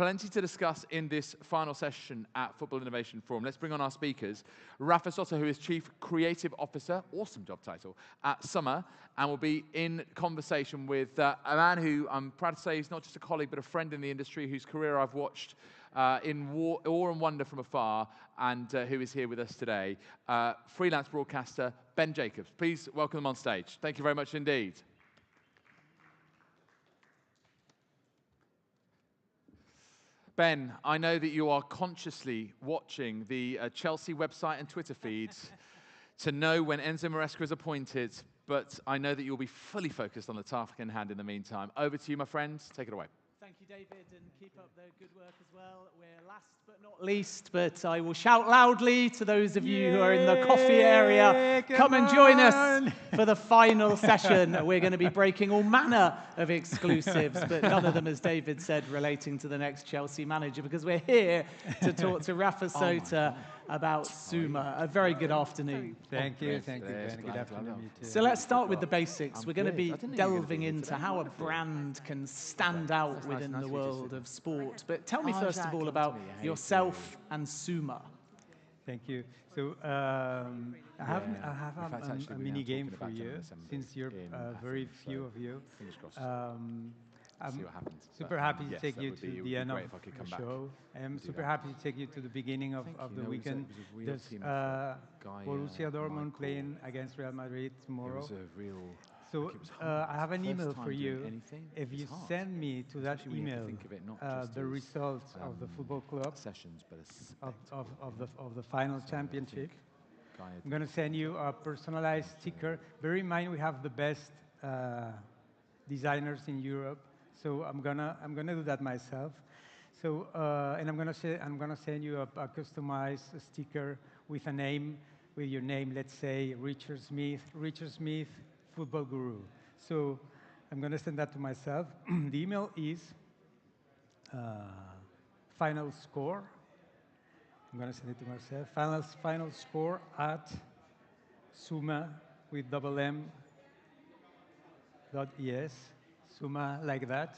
plenty to discuss in this final session at Football Innovation Forum. Let's bring on our speakers. Rafa Soto, who is Chief Creative Officer, awesome job title, at SUMMA, and will be in conversation with a man who I'm proud to say is not just a colleague, but a friend in the industry, whose career I've watched in awe and wonder from afar, and who is here with us today. Freelance broadcaster Ben Jacobs. Please welcome him on stage. Thank you very much indeed. Ben, I know that you are consciously watching the Chelsea website and Twitter feeds to know when Enzo Maresca is appointed, but I know that you'll be fully focused on the task in hand in the meantime. Over to you, my friends. Take it away. Thank you, David, and keep up the good work as well. We're last but not least, but I will shout loudly to those of you who are in the coffee area. Come and join us for the final session. We're going to be breaking all manner of exclusives, but none of them, as David said, relating to the next Chelsea manager, because we're here to talk to Rafa Soto about SUMMA. A very good afternoon. Thank you, Ben. Good afternoon. So let's start with the basics. We're going to be delving into how a brand can stand out within the world of sport. But tell me first of all about yourself and SUMMA. Thank you. So I have a mini game for you, since you're very few of you. I'm super happy to take you to the end of the show. I'm super happy to take you to the beginning of the weekend. There's Borussia Dortmund playing against Real Madrid tomorrow. So I have an email for you. If you send me to that email the results of the football club of the final championship, I'm going to send you a personalized sticker. Bear in mind we have the best designers in Europe. So I'm gonna do that myself. So and I'm gonna send you a customized sticker with a name, with your name. Let's say Richard Smith, football guru. So I'm gonna send that to myself. The email is final score. I'm gonna send it to myself. Final score at SUMMA with double M. .es. SUMMA like that,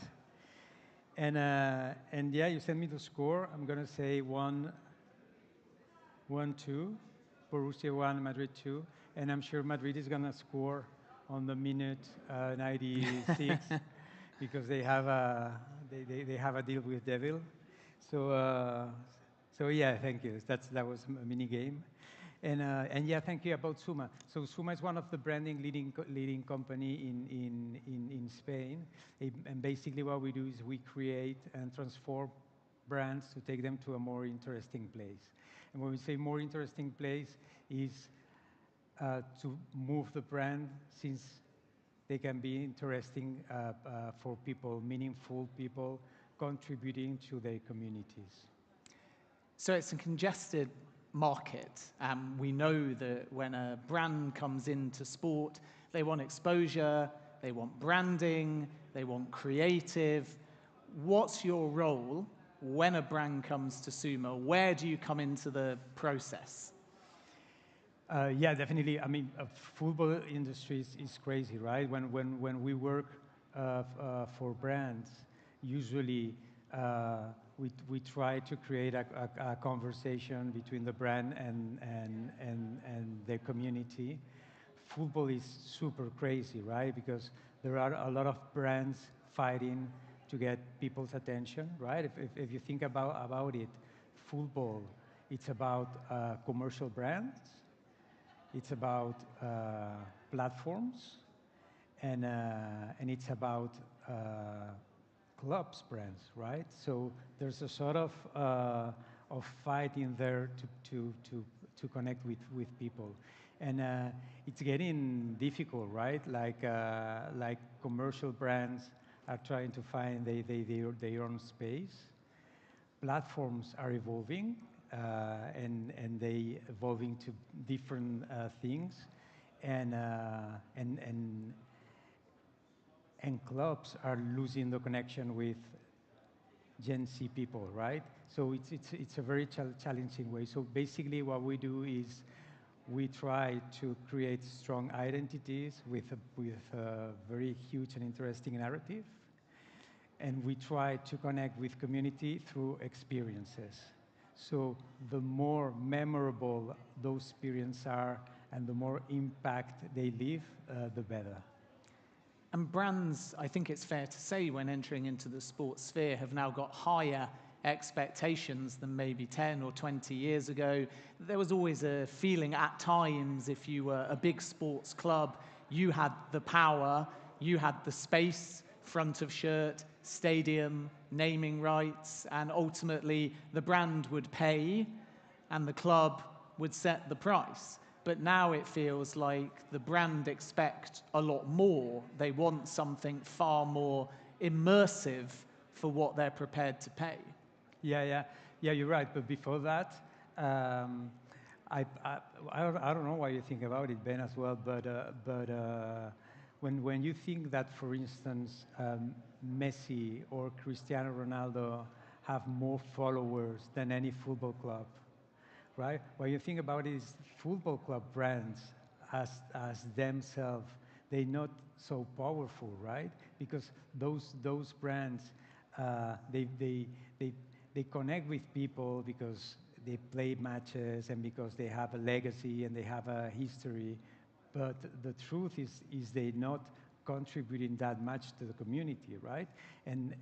and yeah, you send me the score. I'm gonna say 1-2, Borussia 1, Madrid 2, and I'm sure Madrid is gonna score on the minute 96 because they have a deal with Devil. So yeah, thank you. That was a mini game. And yeah, thank you about SUMMA. So SUMMA is one of the branding leading company in Spain. And basically what we do is we create and transform brands to take them to a more interesting place. And when we say more interesting place is to move the brand, since they can be interesting for people, meaningful people contributing to their communities. So it's a congested market. We know that when a brand comes into sport, they want exposure, they want branding, they want creative. What's your role when a brand comes to SUMMA? Where do you come into the process? Yeah, definitely. I mean, football industry is crazy, right? When we work for brands, usually we try to create a conversation between the brand and their community. Football is super crazy, right? Because there are a lot of brands fighting to get people's attention, right? If you think about it, football, it's about commercial brands, it's about platforms, and it's about clubs brands, right? So there's a sort of fight in there to connect with people, and it's getting difficult, right? Like commercial brands are trying to find their own space. Platforms are evolving, and they evolving to different things, and clubs are losing the connection with Gen Z people, right? So it's a very challenging way. So basically what we do is we try to create strong identities with a very huge and interesting narrative. and we try to connect with community through experiences. So the more memorable those experiences are and the more impact they leave, the better. And brands, I think it's fair to say, when entering into the sports sphere, have now got higher expectations than maybe 10 or 20 years ago. There was always a feeling at times, if you were a big sports club, you had the power, you had the space, front of shirt, stadium, naming rights, and ultimately the brand would pay and the club would set the price. But now it feels like the brand expect a lot more. They want something far more immersive for what they're prepared to pay. Yeah, you're right. But before that, I don't know what you think about it, Ben, as well. But when you think that, for instance, Messi or Cristiano Ronaldo have more followers than any football club, right? What you think about is football club brands as themselves, they're not so powerful, right? Because those brands, they connect with people because they play matches and because they have a legacy and they have a history. But the truth is they're not contributing that much to the community, right? And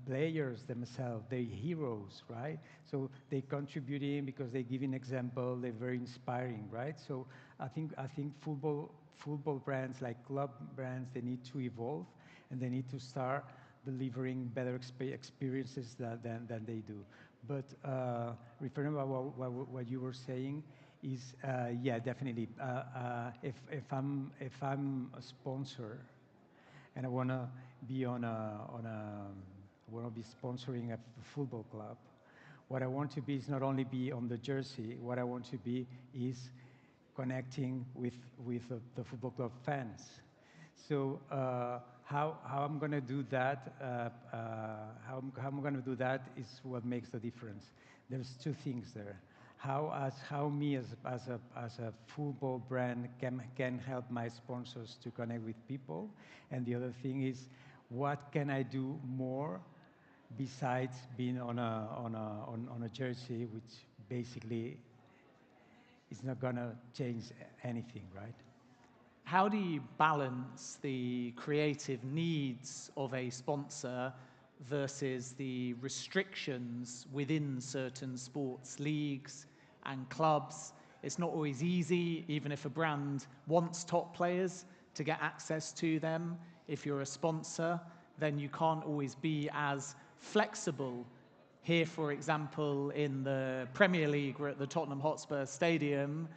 players themselves, they're heroes, right? So they contributing because they give an example, they're very inspiring, right? So I think football brands, like club brands, they need to evolve and they need to start delivering better experiences than they do. But referring to what you were saying, is yeah, definitely. If I'm a sponsor and I want to be sponsoring a football club, what I want to be is not only be on the jersey. What I want to be is connecting with the football club fans. So how I'm going to do that? How I'm going to do that is what makes the difference. There's two things there. How me as a football brand can help my sponsors to connect with people, and the other thing is what can I do more besides being on a jersey, which basically is not gonna change anything, right? How do you balance the creative needs of a sponsor versus the restrictions within certain sports leagues and clubs? It's not always easy, even if a brand wants top players, to get access to them. If you're a sponsor, then you can't always be as flexible. Here, for example, in the Premier League, we're at the Tottenham Hotspur Stadium,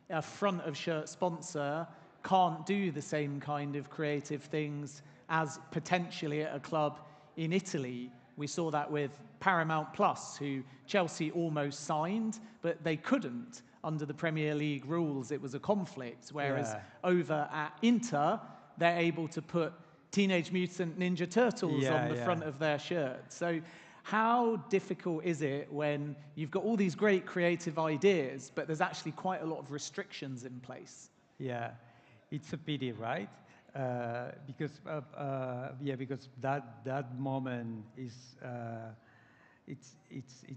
a front of shirt sponsor can't do the same kind of creative things as potentially at a club in Italy. We saw that with Paramount Plus, who Chelsea almost signed, but they couldn't under the Premier League rules. It was a conflict, whereas over at Inter, they're able to put Teenage Mutant Ninja Turtles on the front of their shirt. So how difficult is it when you've got all these great creative ideas, but there's actually quite a lot of restrictions in place? Yeah, it's a pity, right? Because that moment is it's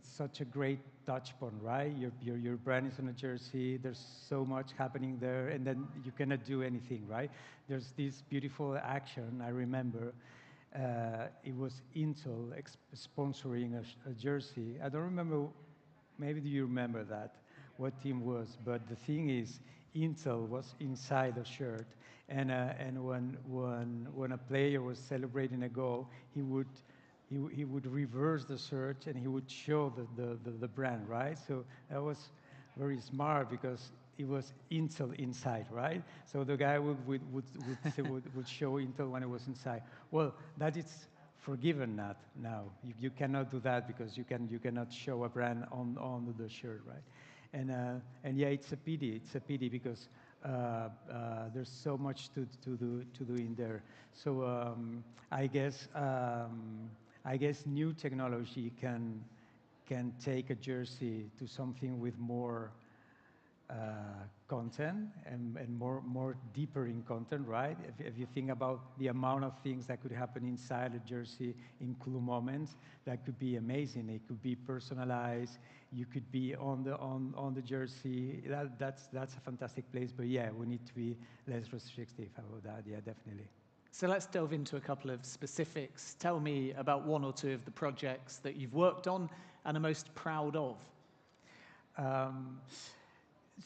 such a great touch point, right? Your brand is on a jersey. There's so much happening there, and then you cannot do anything, right? There's this beautiful action. I remember it was Intel sponsoring a jersey. I don't remember. Maybe do you remember that? What team was? But the thing is, Intel was inside the shirt, and when a player was celebrating a goal, he would reverse the shirt and he would show the brand, right? So that was very smart because it was Intel inside, right? So the guy would show Intel when it was inside. Well, that is forgiven now. You cannot do that because you cannot show a brand on the shirt, right? And yeah, it's a pity. It's a pity because there's so much to do in there. So I guess new technology can take a jersey to something with more content and more deeper in content, right? If you think about the amount of things that could happen inside a jersey in cool moments, that could be amazing. It could be personalized. You could be on the jersey. That's a fantastic place. But yeah, we need to be less restrictive about that. Yeah, definitely. So let's delve into a couple of specifics. Tell me about one or two of the projects that you've worked on and are most proud of.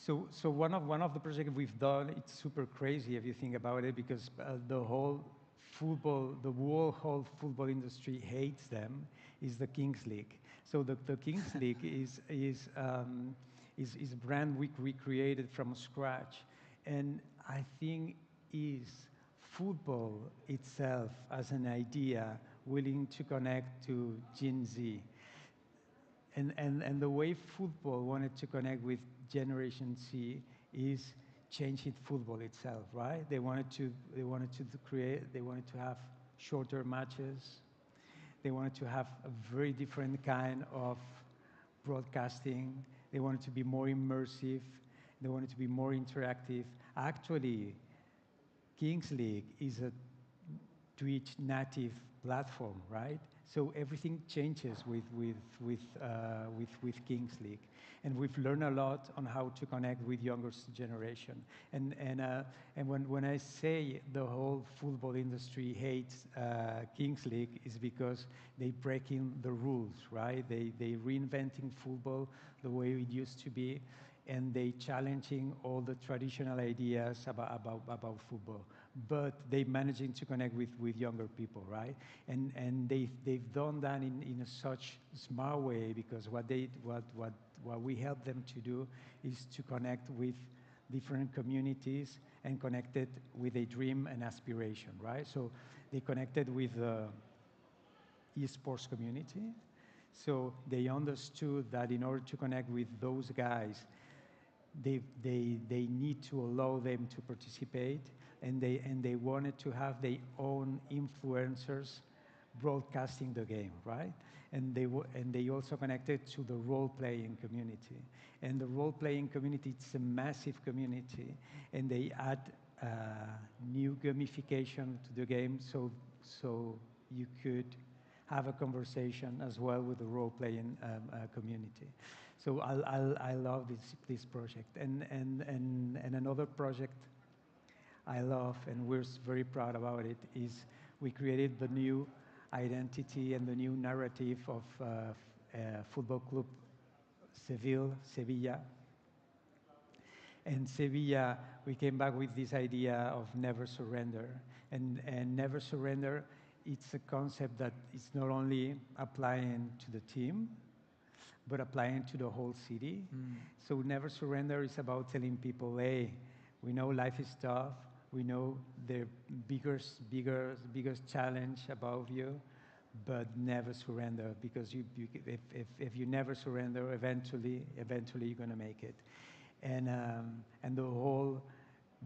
So one of the projects we've done, it's super crazy if you think about it, because the whole football industry hates them, is the Kings League. So the Kings League is a brand we recreated from scratch, and I think is football itself as an idea willing to connect to Gen Z. And the way football wanted to connect with Generation Z is changing football itself, right? They wanted to have shorter matches. They wanted to have a very different kind of broadcasting. They wanted to be more immersive. They wanted to be more interactive. Actually, Kings League is a Twitch native platform, right? So everything changes with Kings League, and we've learned a lot on how to connect with younger generation. And when I say the whole football industry hates Kings League, is because they breaking the rules, right? They reinventing football the way it used to be, and they challenging all the traditional ideas about football. But they managing to connect with younger people, right? And they've done that in a such smart way, because what we help them to do is to connect with different communities and connect it with a dream and aspiration, right? So they connected with the esports community. So they understood that in order to connect with those guys, they need to allow them to participate, and they wanted to have their own influencers broadcasting the game, right? And they also connected to the role-playing community. And the role-playing community, it's a massive community, and they add new gamification to the game, so you could have a conversation as well with the role-playing community. So I love this project. And another project I love, and we're very proud about it, is we created the new identity and the new narrative of Football Club Sevilla. And Sevilla, we came back with this idea of never surrender. And never surrender, it's a concept that is not only applying to the team, but applying to the whole city. So never surrender is about telling people, hey, we know life is tough. We know the biggest challenge above you, but never surrender, because if you never surrender, eventually you're going to make it. And the whole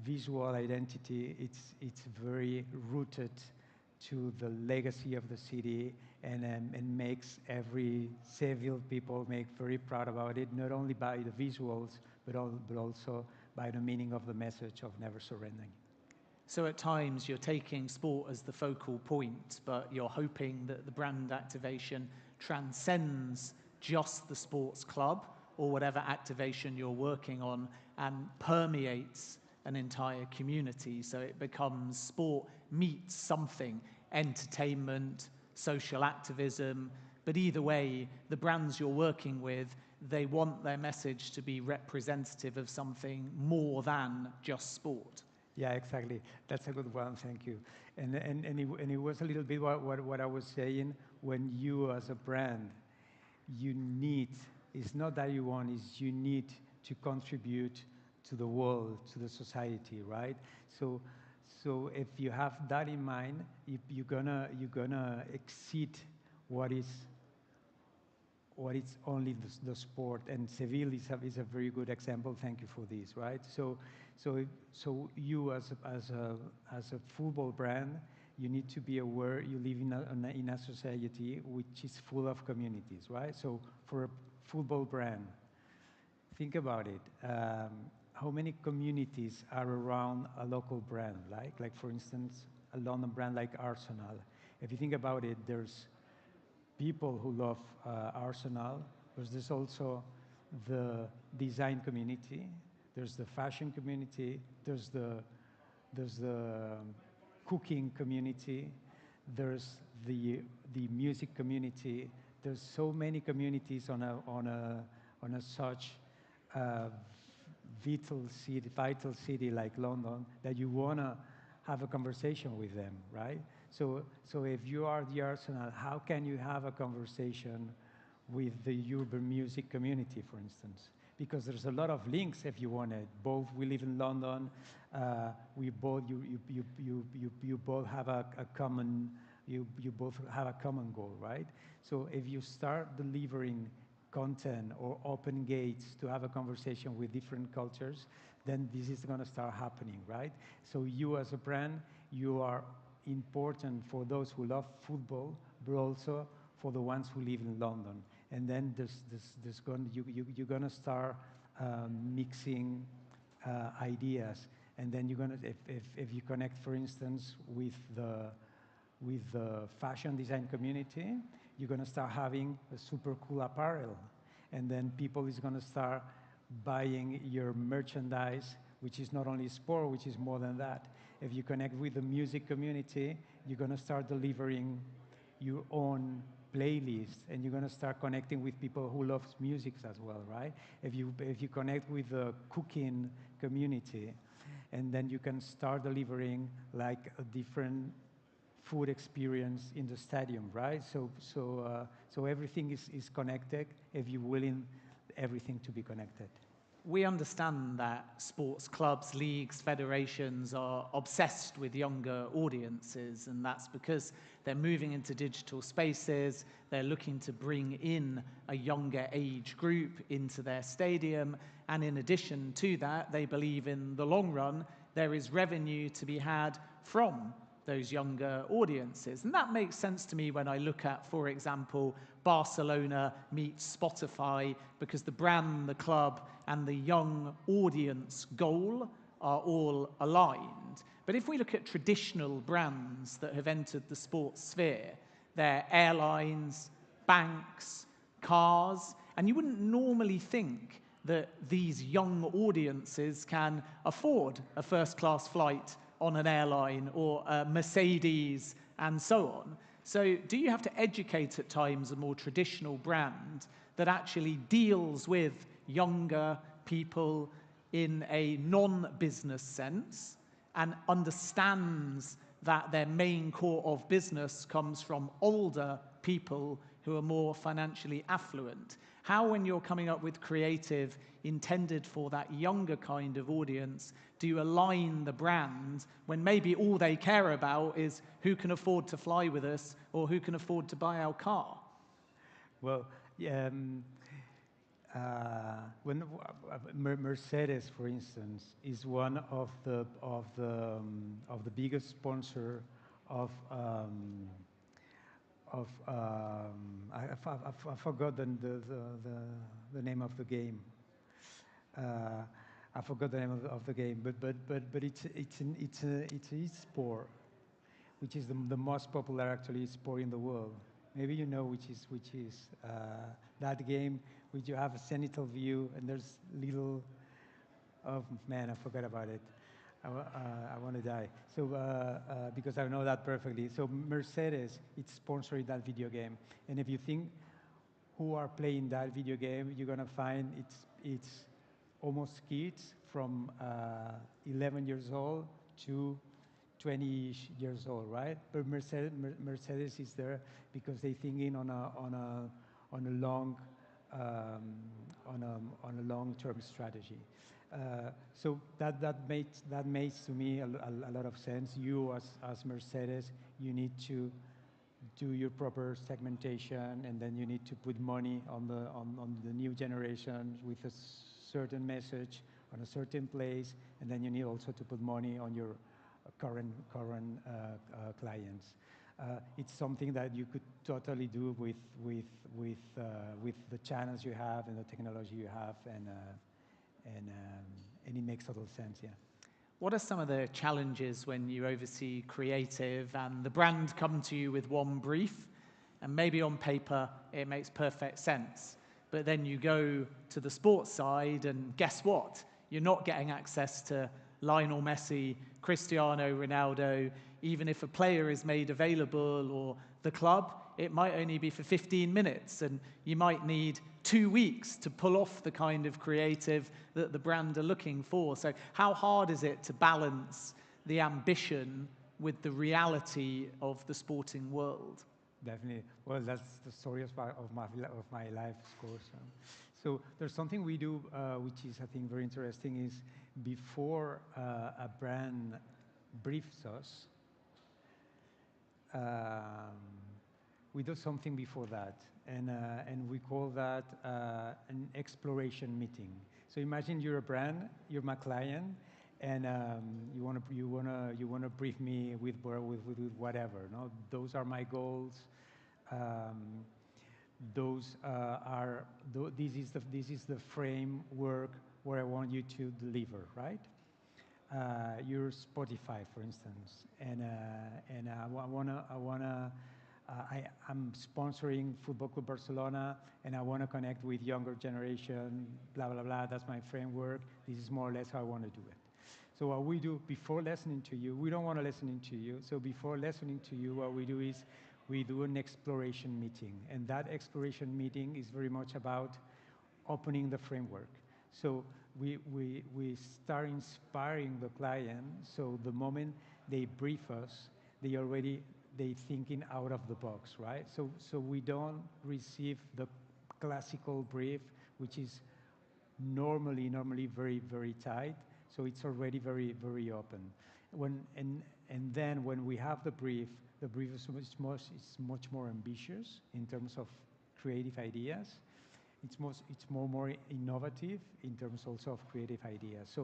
visual identity, it's very rooted to the legacy of the city, and makes every Seville people very proud about it, not only by the visuals, but also by the meaning of the message of never surrendering. So at times you're taking sport as the focal point, but you're hoping that the brand activation transcends just the sports club or whatever activation you're working on, and permeates an entire community. So it becomes sport meets something, entertainment, social activism. But either way, the brands you're working with, they want their message to be representative of something more than just sport. Yeah, exactly. That's a good one. Thank you. And it was a little bit what I was saying. When you, as a brand, you need, it's not that you want, it's you need to contribute to the world, to the society, right? So if you have that in mind, you're gonna exceed what is only the sport. And Seville is a very good example. Thank you for this, right? So you as a football brand, you need to be aware you live in a society which is full of communities, right? So for a football brand, think about it. How many communities are around a local brand, like for instance, a London brand like Arsenal? If you think about it, there's people who love Arsenal, but there's also the design community, there's the fashion community, there's the cooking community, there's the music community. There's so many communities on a such vital city like London that you wanna have a conversation with them, right? So if you are the Arsenal, how can you have a conversation with the urban music community, for instance? Because there's a lot of links if you want it. Both we live in London. You both have a common goal, right? So if you start delivering content or open gates to have a conversation with different cultures, then this is going to start happening, right? So you as a brand, you are important for those who love football, but also for the ones who live in London. And then you're going to start mixing ideas. And then you're going to, if you connect, for instance, with the fashion design community, you're going to start having a super cool apparel. And then people is going to start buying your merchandise, which is not only sport, which is more than that. If you connect with the music community, you're going to start delivering your own playlist, and you're going to start connecting with people who love music as well, right? If you connect with the cooking community, and then you can start delivering like a different food experience in the stadium, right? So everything is connected if you're willing everything to be connected. We understand that sports clubs, leagues, federations are obsessed with younger audiences, and that's because they're moving into digital spaces, they're looking to bring in a younger age group into their stadium, and in addition to that, they believe in the long run, there is revenue to be had from those younger audiences. And that makes sense to me when I look at, for example, Barcelona meets Spotify, because the brand, the club, and the young audience goal are all aligned. But if we look at traditional brands that have entered the sports sphere, they're airlines, banks, cars, and you wouldn't normally think that these young audiences can afford a first-class flight on an airline or a Mercedes and so on. So do you have to educate at times a more traditional brand that actually deals with younger people in a non-business sense and understands that their main core of business comes from older people who are more financially affluent? How, when you're coming up with creative intended for that younger kind of audience, do you align the brand when maybe all they care about is who can afford to fly with us or who can afford to buy our car? Well, when Mercedes, for instance, is one of the biggest sponsor of I forgot the name of the game. I forgot the name of the game, but it's an e-sport, which is the most popular actually sport in the world. Maybe you know which is that game, which you have a zenithal view and there's little. Oh man, I forgot about it. I want to die. So because I know that perfectly. So Mercedes, it's sponsoring that video game, and if you think who are playing that video game, you're gonna find it's almost kids from 11 years old to 20 years old, right? But Mercedes is there because they're thinking on a long-term strategy. So that makes to me a lot of sense. You as Mercedes, you need to do your proper segmentation, and then you need to put money on the new generation with a certain message on a certain place, and then you need also to put money on your current clients. It's something that you could totally do with the channels you have and the technology you have, and it makes total sense. Yeah. What are some of the challenges when you oversee creative and the brand come to you with one brief, and maybe on paper it makes perfect sense, but then you go to the sports side and guess what? You're not getting access to Lionel Messi, Cristiano Ronaldo. Even if a player is made available, or the club, it might only be for 15 minutes, and you might need 2 weeks to pull off the kind of creative that the brand are looking for. So how hard is it to balance the ambition with the reality of the sporting world? Definitely. Well, that's the story of my life, of course. So there's something we do, which is, I think, very interesting, is before a brand briefs us, we do something before that, and we call that an exploration meeting. So imagine you're a brand, you're my client, and you wanna brief me with whatever. No, those are my goals. This is the framework where I want you to deliver, right? You're Spotify, for instance, and I'm sponsoring Football Club Barcelona, and I want to connect with younger generation. Blah blah blah. That's my framework. This is more or less how I want to do it. So what we do before listening to you, we don't want to listen to you. So before listening to you, what we do is we do an exploration meeting, and that exploration meeting is very much about opening the framework. So we start inspiring the client, so the moment they brief us, they thinking out of the box, right? So we don't receive the classical brief, which is normally very, very tight. So it's already very, very open. And then when we have the brief is much more ambitious in terms of creative ideas. It's more innovative in terms also of creative ideas.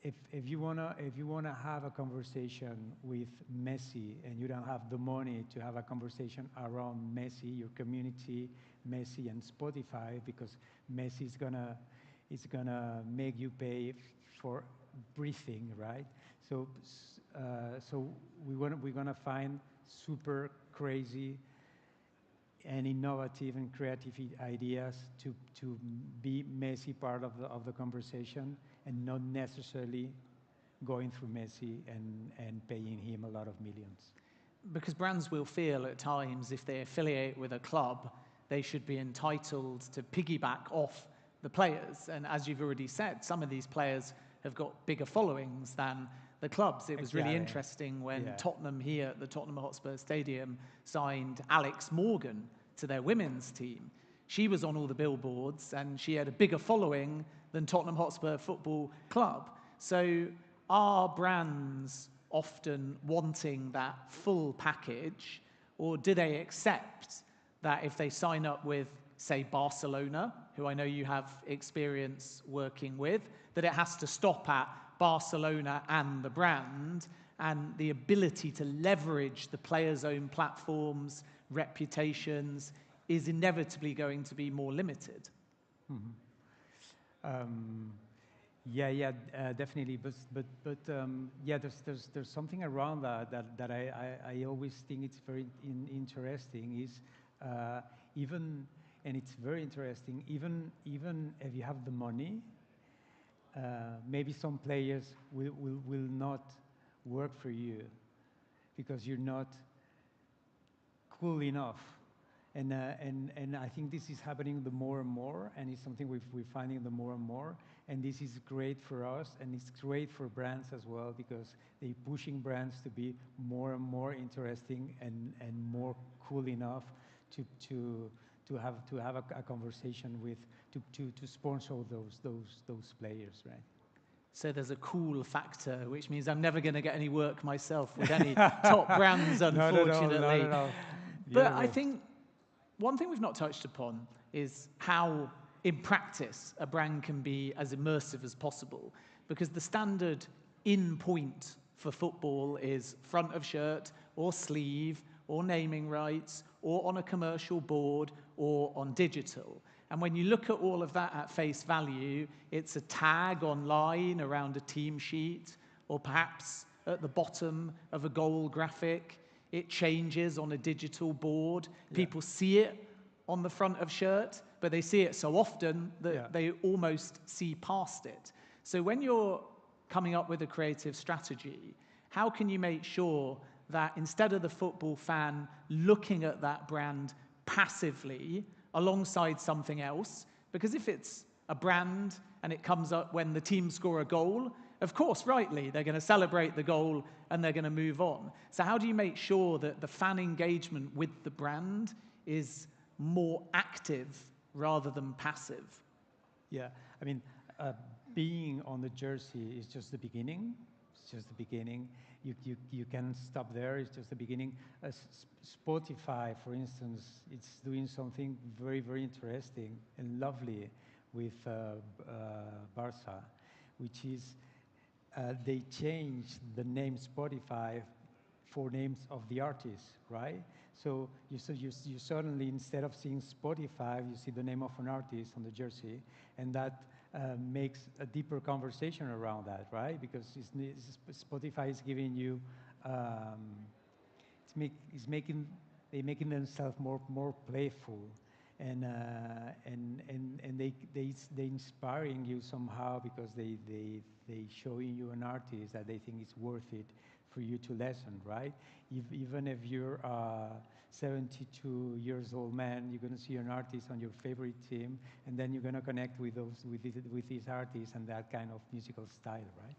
If you wanna have a conversation with Messi and you don't have the money to have a conversation around Messi, your community, Messi and Spotify, because Messi is gonna make you pay for briefing, right? So we're gonna find super crazy and innovative and creative ideas to be Messi part of the conversation, and not necessarily going through Messi and paying him a lot of millions. Because brands will feel at times if they affiliate with a club, they should be entitled to piggyback off the players. And as you've already said, some of these players have got bigger followings than the clubs. It was really interesting when Tottenham here at the Tottenham Hotspur Stadium signed Alex Morgan to their women's team. She was on all the billboards and she had a bigger following than Tottenham Hotspur Football Club. So are brands often wanting that full package, or do they accept that if they sign up with, say, Barcelona, who I know you have experience working with, that it has to stop at Barcelona and the brand, and the ability to leverage the players' own platforms, reputations, is inevitably going to be more limited? Definitely. But yeah, there's something around that I always think it's very interesting. Is even, and it's very interesting. Even if you have the money, maybe some players will not work for you because you're not cool enough. And I think this is happening the more and more, and it's something we're finding the more and more. And this is great for us, and it's great for brands as well, because they're pushing brands to be more and more interesting and more cool enough to have a conversation with, to sponsor those players, right? So there's a cool factor, which means I'm never going to get any work myself with any top brands, unfortunately. No. But I think one thing we've not touched upon is how, in practice, a brand can be as immersive as possible. Because the standard in point for football is front of shirt, or sleeve, or naming rights, or on a commercial board, or on digital. And when you look at all of that at face value, it's a tag online around a team sheet, or perhaps at the bottom of a goal graphic. It changes on a digital board. People see it on the front of shirt, but they see it so often that they almost see past it. So when you're coming up with a creative strategy, how can you make sure that instead of the football fan looking at that brand passively alongside something else, because if it's a brand and it comes up when the team score a goal, of course, rightly, they're going to celebrate the goal and they're going to move on. So how do you make sure that the fan engagement with the brand is more active rather than passive? Yeah, I mean, being on the jersey is just the beginning. It's just the beginning. You can stop there. It's just the beginning. Spotify, for instance, it's doing something very, very interesting and lovely with Barca, which is they changed the name Spotify for names of the artists, right? So you suddenly, instead of seeing Spotify, you see the name of an artist on the jersey, and that makes a deeper conversation around that, right? Because Spotify is giving you, they're making themselves more playful, and they inspiring you somehow because they showing you an artist that they think it's worth it for you to listen, right? Even if you're 72 years old man, you're going to see an artist on your favorite team, and then you're going to connect with these artists and that kind of musical style, right?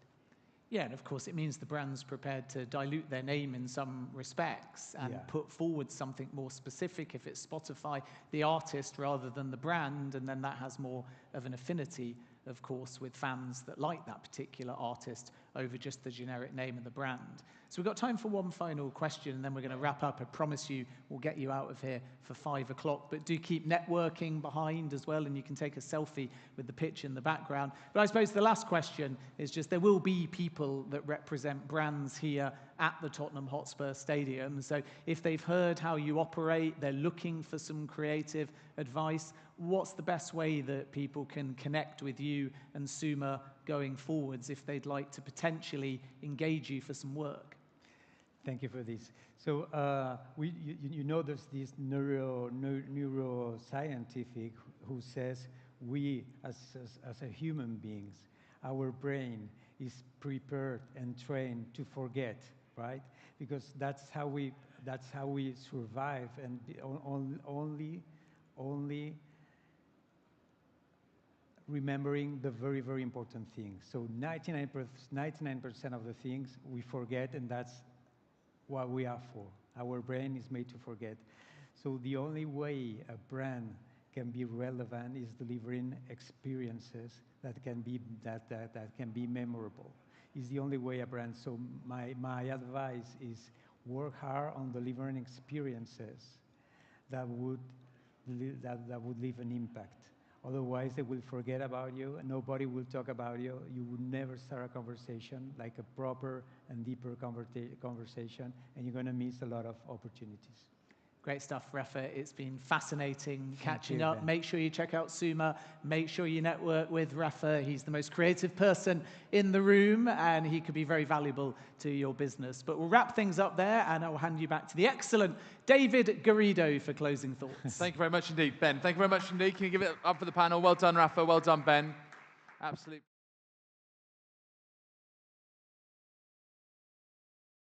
Yeah, and of course it means the brand's prepared to dilute their name in some respects and put forward something more specific if it's Spotify, the artist rather than the brand, and then that has more of an affinity, of course, with fans that like that particular artist over just the generic name of the brand. So we've got time for one final question, and then we're going to wrap up. I promise you we'll get you out of here for 5 o'clock, but do keep networking behind as well, and you can take a selfie with the pitch in the background. But I suppose the last question is just, there will be people that represent brands here at the Tottenham Hotspur Stadium. So if they've heard how you operate, they're looking for some creative advice, what's the best way that people can connect with you and SUMMA going forwards if they'd like to potentially engage you for some work? Thank you for this. So you know there's this neuroscientific who says we as a human beings, our brain is prepared and trained to forget, right? Because that's how we survive, and only remembering the very, very important things. So 99% of the things we forget, and that's what we are for. Our brain is made to forget. So the only way a brand can be relevant is delivering experiences that can be memorable. Is the only way a brand. So my advice is work hard on delivering experiences that would leave an impact. Otherwise, they will forget about you, and nobody will talk about you. You will never start a conversation, like a proper and deeper conversation, and you're going to miss a lot of opportunities. Great stuff, Rafa. It's been fascinating catching up. Ben. Make sure you check out SUMMA. Make sure you network with Rafa. He's the most creative person in the room, and he could be very valuable to your business. But we'll wrap things up there, and I'll hand you back to the excellent David Garrido for closing thoughts. Thank you very much indeed, Ben. Thank you very much indeed. Can you give it up for the panel? Well done, Rafa. Well done, Ben. Absolutely.